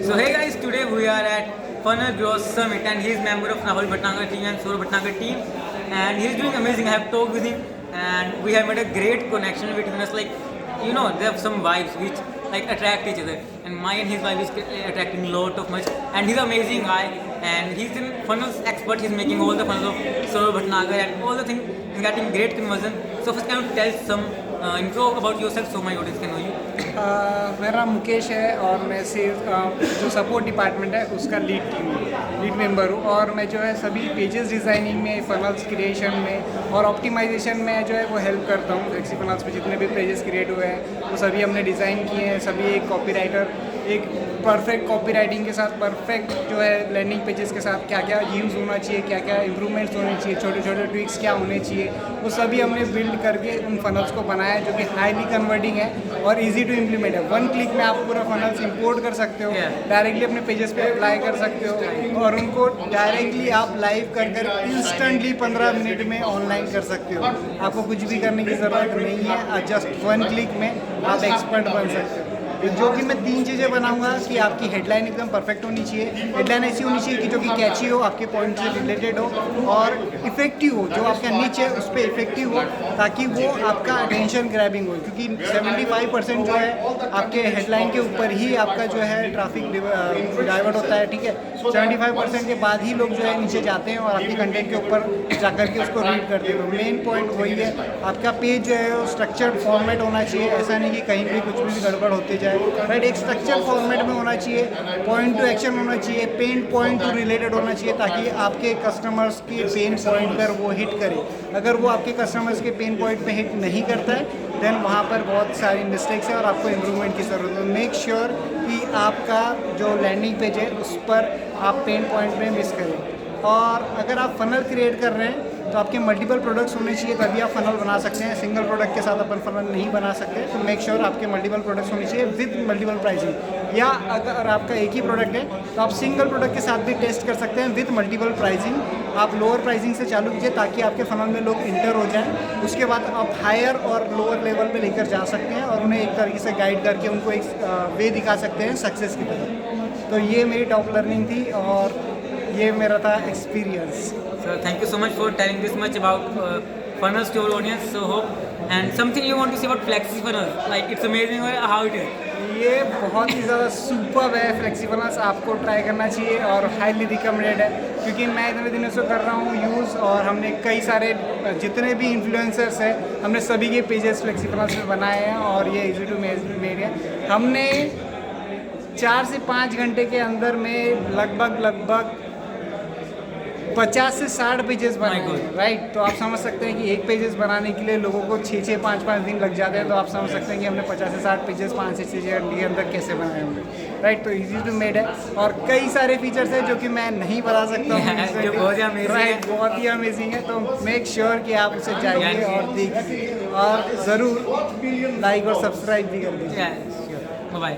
So hey guys, today we are at Funnel Growth Summit and he is member of Rahul Bhatnagar team and Saurabh Bhatnagar team, and he is doing amazing. I have talked with him and we have made a great connection between us. Like, you know, there are some vibes which like attract each other, and my and his vibe is attracting a lot of much, and he's an amazing guy and he's in funnels expert. He's making all the funnels of Saurabh Bhatnagar and all the things. He's getting great conversion. So first, can you tell some intro about yourself so my audience can know you? मेरा मुकेश है और मैं सिर्फ जो support department है उसका lead member हूँ, और मैं जो है सभी पेजेस डिज़ाइनिंग में, फनल्स क्रिएशन में और ऑप्टिमाइजेशन में जो है वो हेल्प करता हूँ। फ्लेक्सी फनल्स पे जितने भी पेजेस क्रिएट हुए हैं वो सभी हमने डिज़ाइन किए हैं। सभी एक कॉपीराइटर एक परफेक्ट कॉपी राइटिंग के साथ, परफेक्ट जो है लैंडिंग पेजेस के साथ क्या क्या यूज़ होना चाहिए, क्या क्या इम्प्रूवमेंट्स होने चाहिए, छोटे छोटे ट्विक्स क्या होने चाहिए, वो सभी हमने बिल्ड करके उन फनल्स को बनाया जो कि हाईली कन्वर्टिंग है और इजी टू इम्प्लीमेंट है। वन क्लिक में आप पूरा फनल्स इंपोर्ट कर सकते हो, डायरेक्टली अपने पेजेस पे अप्लाई कर सकते हो और उनको डायरेक्टली आप लाइव कर इंस्टेंटली 15 मिनट में ऑनलाइन कर सकते हो। आपको कुछ भी करने की ज़रूरत नहीं है, जस्ट वन क्लिक में आप एक्सपर्ट बन सकते हो। जो कि मैं 3 चीज़ें बनाऊंगा कि आपकी हेडलाइन एकदम परफेक्ट होनी चाहिए। हेडलाइन ऐसी होनी चाहिए कि जो कि कैची हो, आपके पॉइंट से रिलेटेड हो और इफेक्टिव हो, जो आपका नीचे है उस पर इफेक्टिव हो, ताकि वो आपका अटेंशन ग्रैबिंग हो। क्योंकि 75% जो है आपके हेडलाइन के ऊपर ही आपका जो है ट्रैफिक डाइवर्ट होता है, ठीक है। 75% के बाद ही लोग जो है नीचे जाते हैं और आपके कंटेंट के ऊपर जाकर के उसको रीड करते हैं। मेन पॉइंट वही है, आपका पेज जो है स्ट्रक्चर्ड फॉर्मेट होना चाहिए। ऐसा नहीं कि कहीं भी कुछ भी गड़बड़ होती जाए, राइट। एक स्ट्रक्चर फॉर्मेट में होना चाहिए, पॉइंट टू एक्शन होना चाहिए, पेन पॉइंट टू रिलेटेड होना चाहिए, ताकि आपके कस्टमर्स के पेन पॉइंट पर वो हिट करे। अगर वो आपके कस्टमर्स के पेन पॉइंट पे हिट नहीं करता है देन वहाँ पर बहुत सारी मिस्टेक्स है और आपको इम्प्रूवमेंट की ज़रूरत है। मेक श्योर कि आपका जो लैंडिंग पेज है उस पर आप पेन पॉइंट में मिस करें। और अगर आप फनल क्रिएट कर रहे हैं तो आपके मल्टीपल प्रोडक्ट्स होने चाहिए, तभी आप फनल बना सकते हैं। सिंगल प्रोडक्ट के साथ अपन फनल नहीं बना सकते, तो मेक श्योर आपके मल्टीपल प्रोडक्ट्स होने चाहिए विद मल्टीपल प्राइसिंग। या अगर आपका एक ही प्रोडक्ट है तो आप सिंगल प्रोडक्ट के साथ भी टेस्ट कर सकते हैं विद मल्टीपल प्राइसिंग। आप लोअर प्राइसिंग से चालू कीजिए ताकि आपके फनल में लोग इंटर हो जाएं। उसके बाद आप हायर और लोअर लेवल पे लेकर जा सकते हैं और उन्हें एक तरीके से गाइड करके उनको एक वे दिखा सकते हैं सक्सेस की तरफ। तो ये मेरी टॉप लर्निंग थी और ये मेरा था experience. So thank you so much for telling this much about funnels to our audience. So hope and something you want to say about Flexi funnels, like it's amazing or how it is. ये बहुत ही ज़्यादा super है flexi funnels, आपको try करना चाहिए और highly recommended है। क्योंकि मैं इतने दिनों से कर रहा हूँ यूज़ और हमने कई सारे जितने भी इन्फ्लुएंसर्स हैं हमने सभी के पेजेस फ्लेक्सी फनल्स में बनाए हैं और ये इजी टू मेड है। हमने 4 से 5 घंटे के अंदर में लगभग 50 से 60 पेजेस बनाए हैं, राइट। तो आप समझ सकते हैं कि एक पेजेस बनाने के लिए लोगों को 6-6, 5-5 दिन लग जाते हैं। तो आप समझ सकते हैं कि हमने 50 से 60 पेजेस 5 से 6 घंटे के अंदर कैसे बनाए होंगे, राइट। तो इजी टू मेड है और कई सारे फीचर्स हैं जो कि मैं नहीं बता सकता हूँ, राइट। बहुत ही अमेजिंग है। तो मेक श्योर कि आप उसे जाइए और देखिए और ज़रूर लाइक और सब्सक्राइब भी कर दीजिए। बाय।